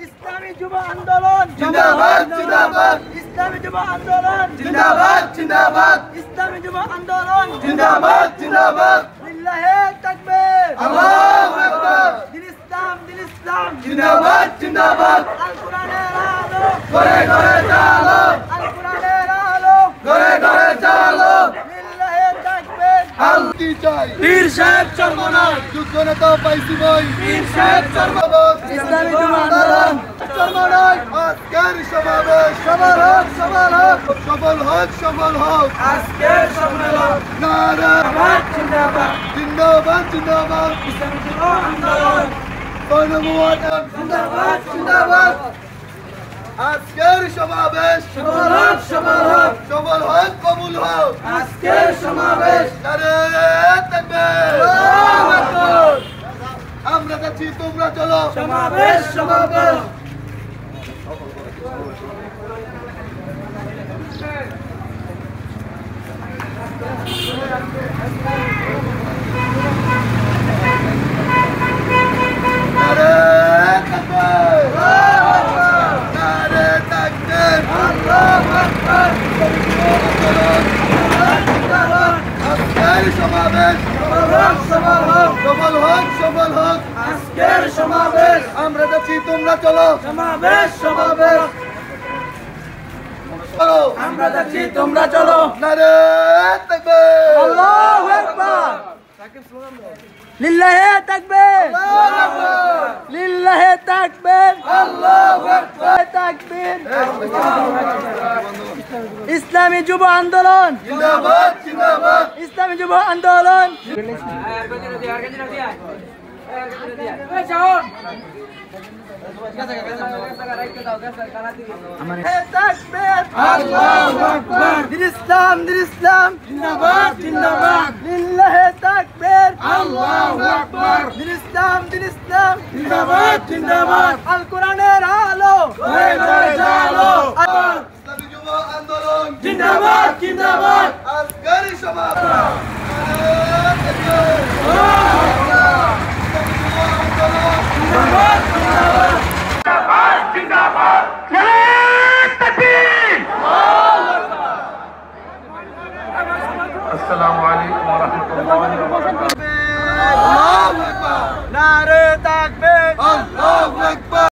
ইসলামী যুব আন্দোলন জিন্দাবাদ জিন্দাবাদ ইসলামী যুব আন্দোলন জিন্দাবাদ জিন্দাবাদ ইসলামী যুব আন্দোলন জিন্দাবাদ জিন্দাবাদ লিল্লাহে তাকবীর আল্লাহু আকবার দিন ইসলাম জিন্দাবাদ জিন্দাবাদ আল কোরআনের আলো ঘরে ঘরে চালো আল কোরআনের আলো ঘরে ঘরে চালো লিল্লাহে তাকবীর কি চাই পীর সাহেব চরমনাই যুদ্ধ নেতা পাইছি ভাই পীর সাহেব চরমনাই ইসলামী যুব আন্দোলন চরমনাই আজকের সমাবেশ সবার হক সফল হোক আজকের সম্মেলন নারা জিন্দাবাদ জিন্দাবাদ জিন্দাবাদ ইসলামী যুব আন্দোলন জিন্দাবাদ জিন্দাবাদ আজকের সমাবেশ সবার হক সফল হোক কবুল হোক আজকের সমাবেশ নারে তাকবীর আল্লাহু আকবার আমরা যাচ্ছি তোমরা চলো সমাবেশ নারে তাকবীর নারে তাকবীর আল্লাহু আকবার আজকের সমাবেশ সফল হোক আজকের সমাবেশ আমরা যাচ্ছি তোমরা চলো সমাবেশ চলো আমরা যাচ্ছি তোমরা চলো নারে তাকবীর আল্লাহু আকবার লিল্লাহে তাকবীর আল্লাহু আকবার লিল্লাহে তাকবীর আল্লাহু আকবার তাকবীর ইসলামী যুব আন্দোলন জিন্দাবাদ জিন্দাবাদ ইসলামী যুব আন্দোলন আল্লাহু আকবার দিন ইসলাম জিন্দাবাদ জিন্দাবাদ লিল্লাহে তাকবীর আল্লাহু আকবার দিন ইসলাম জিন্দাবাদ জিন্দাবাদ আল কোরআনের আলো ঘরে ঘরে চালো আল- ইসলামী যুব আন্দোলন জিন্দাবাদ আজকের সমাবেশ